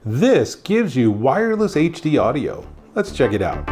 This gives you wireless HD audio. Let's check it out.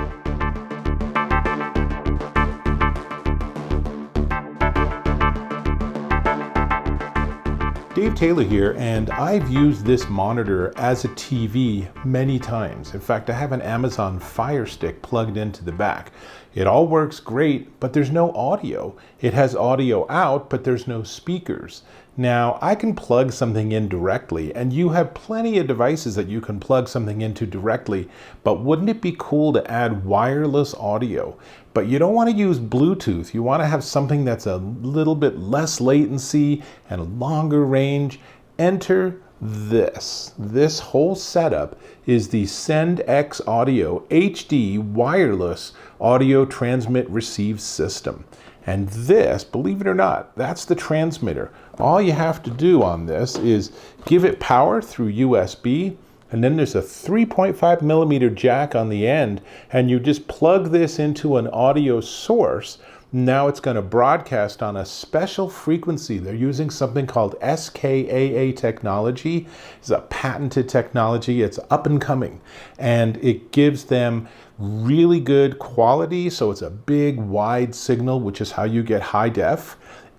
Dave Taylor here, and I've used this monitor as a TV many times. In fact, I have an Amazon Fire Stick plugged into the back. It all works great, but there's no audio. It has audio out, but there's no speakers. Now, I can plug something in directly, and you have plenty of devices that you can plug something into directly, but wouldn't it be cool to add wireless audio? But you don't want to use Bluetooth. You want to have something that's a little bit less latency and a longer range. Enter this. This whole setup is the SendX Audio HD wireless audio transmit receive system. And this, believe it or not, that's the transmitter. All you have to do on this is give it power through USB, and then there's a 3.5 millimeter jack on the end, and you just plug this into an audio source. Now it's going to broadcast on a special frequency. They're using something called SKAA technology. It's a patented technology. It's up and coming, and it gives them really good quality. So it's a big, wide signal, which is how you get high def,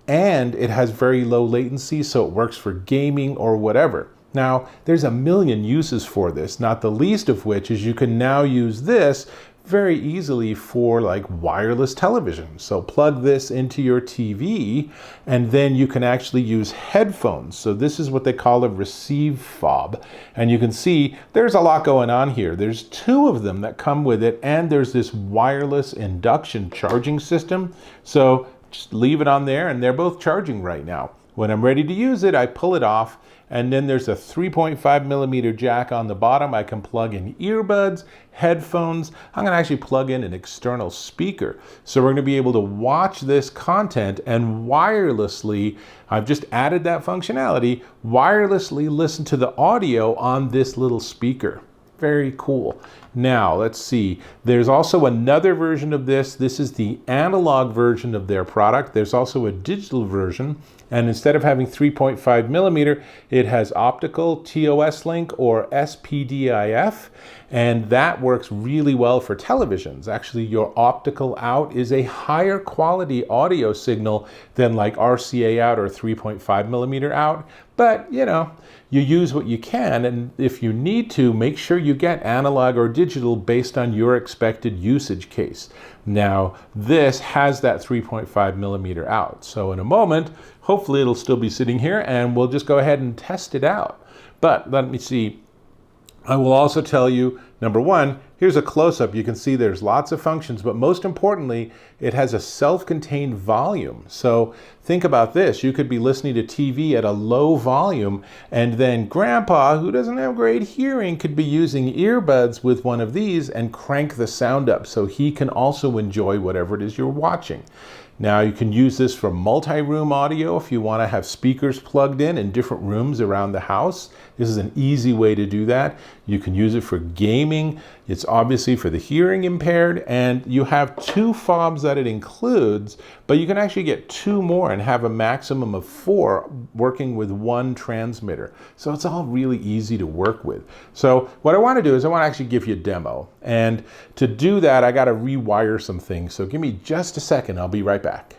and it has very low latency, so it works for gaming or whatever. Now, there's a million uses for this, not the least of which is you can now use this very easily for like wireless television. So plug this into your TV, and then you can actually use headphones. So this is what they call a receive fob. And you can see there's a lot going on here. There's two of them that come with it, and there's this wireless induction charging system. So just leave it on there, and they're both charging right now. When I'm ready to use it, I pull it off, and then there's a 3.5 millimeter jack on the bottom. I can plug in earbuds, headphones. I'm going to actually plug in an external speaker. So we're going to be able to watch this content and wirelessly, I've just added that functionality, wirelessly listen to the audio on this little speaker. Very cool. Now, let's see. There's also another version of this. This is the analog version of their product. There's also a digital version. And instead of having 3.5 millimeter, it has optical, TOS link, or SPDIF. And that works really well for televisions. Actually, your optical out is a higher quality audio signal than like RCA out or 3.5 millimeter out. But, you know, you use what you can, and if you need to, make sure you get analog or digital based on your expected usage case. Now, this has that 3.5 millimeter out. So in a moment, hopefully it'll still be sitting here, and we'll just go ahead and test it out. But let me see. I will also tell you, number one, here's a close-up. You can see there's lots of functions, but most importantly, it has a self-contained volume. So think about this. You could be listening to TV at a low volume, and then Grandpa, who doesn't have great hearing, could be using earbuds with one of these and crank the sound up so he can also enjoy whatever it is you're watching. Now you can use this for multi-room audio if you want to have speakers plugged in different rooms around the house. This is an easy way to do that. You can use it for gaming. It's obviously for the hearing impaired, and you have two fobs that it includes, but you can actually get two more and have a maximum of 4 working with one transmitter. So it's all really easy to work with. So what I want to do is I want to actually give you a demo. And to do that, I got to rewire some things. So give me just a second. I'll be right back.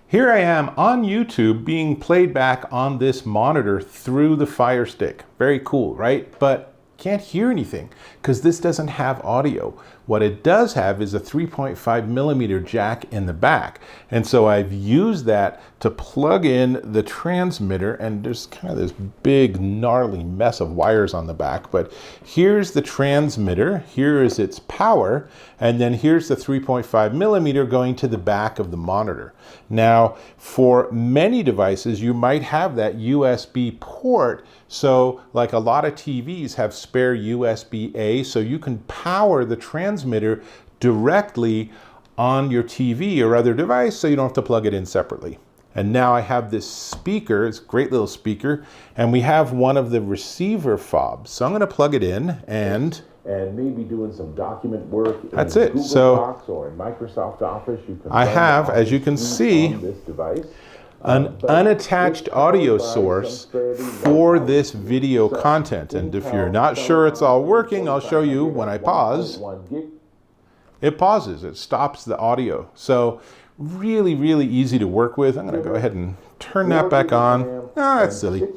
Here I am on YouTube being played back on this monitor through the Fire Stick. Very cool, right? But can't hear anything because this doesn't have audio. What it does have is a 3.5 millimeter jack in the back. And so I've used that to plug in the transmitter, and there's kind of this big gnarly mess of wires on the back, but here's the transmitter, here is its power, and then here's the 3.5 millimeter going to the back of the monitor. Now, for many devices, you might have that USB port. So like a lot of TVs have spare USB-A, so you can power the transmitter directly on your TV or other device, so you don't have to plug it in separately. And now I have this speaker, it's a great little speaker, and we have one of the receiver fobs. So I'm going to plug it in and maybe doing some document work. That's it. Google Docs or in Microsoft Office. You can I have, as you can see, this device. an unattached audio source for this video content. And if you're not sure it's all working, I'll show you when I pause. It pauses, it stops the audio. So really, really easy to work with. I'm going to go ahead and turn that back on. That's silly.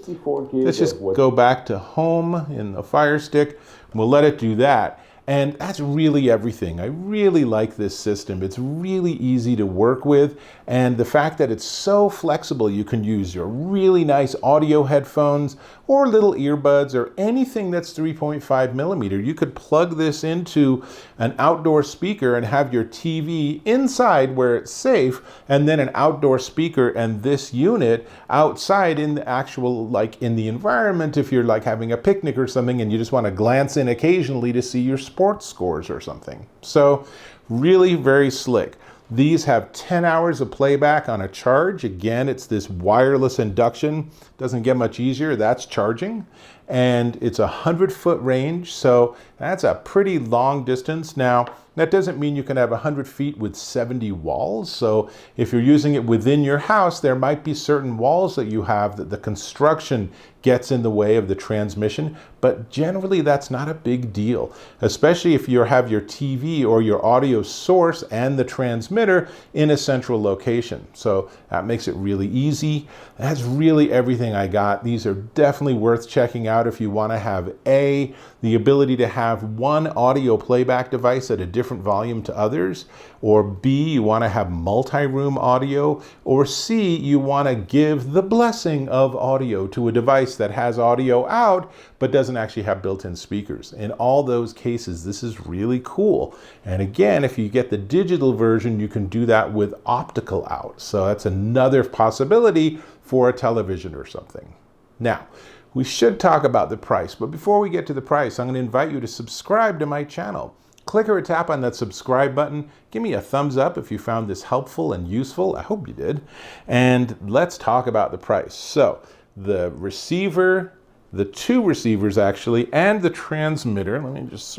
Let's just go back to home in the Fire Stick. We'll let it do that. And that's really everything. I really like this system. It's really easy to work with. And the fact that it's so flexible, you can use your really nice audio headphones or little earbuds or anything that's 3.5 millimeter. You could plug this into an outdoor speaker and have your TV inside where it's safe, and then an outdoor speaker and this unit outside in the actual, like in the environment, if you're like having a picnic or something and you just want to glance in occasionally to see your sports scores or something. So really very slick. These have 10 hours of playback on a charge. Again, it's this wireless induction. Doesn't get much easier. That's charging. And it's a 100-foot range, so that's a pretty long distance. Now, that doesn't mean you can have 100 feet with 70 walls. So if you're using it within your house, there might be certain walls that you have that the construction gets in the way of the transmission, but generally that's not a big deal, especially if you have your TV or your audio source and the transmitter in a central location. So that makes it really easy. That's really everything I got. These are definitely worth checking out if you want to have A, the ability to have one audio playback device at a different volume to others, or B, you want to have multi-room audio, or C, you want to give the blessing of audio to a device that has audio out but doesn't actually have built-in speakers. In all those cases, this is really cool. And again, if you get the digital version, you can do that with optical out. So that's another possibility for a television or something. Now, we should talk about the price, but before we get to the price, I'm going to invite you to subscribe to my channel. Click or tap on that subscribe button. Give me a thumbs up if you found this helpful and useful. I hope you did. And let's talk about the price. So the receiver, the two receivers actually, and the transmitter. Let me just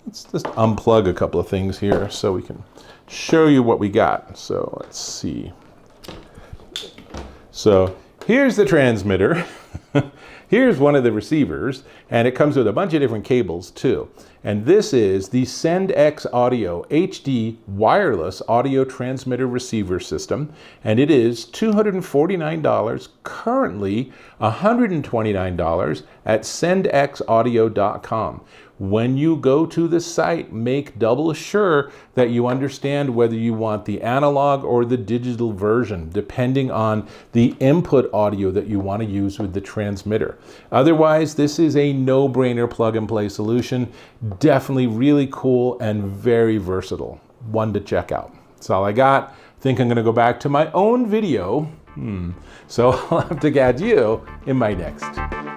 let's just unplug a couple of things here so we can show you what we got. So let's see. So here's the transmitter. Here's one of the receivers, and it comes with a bunch of different cables too. And this is the SendX Audio HD wireless audio transmitter receiver system, and it is $249, currently $129 at sendxaudio.com. When you go to the site, make double sure that you understand whether you want the analog or the digital version, depending on the input audio that you want to use with the transmitter. Otherwise, this is a no-brainer plug-and-play solution. Definitely really cool and very versatile. One to check out. That's all I got. I think I'm going to go back to my own video. So I'll have to catch you in my next.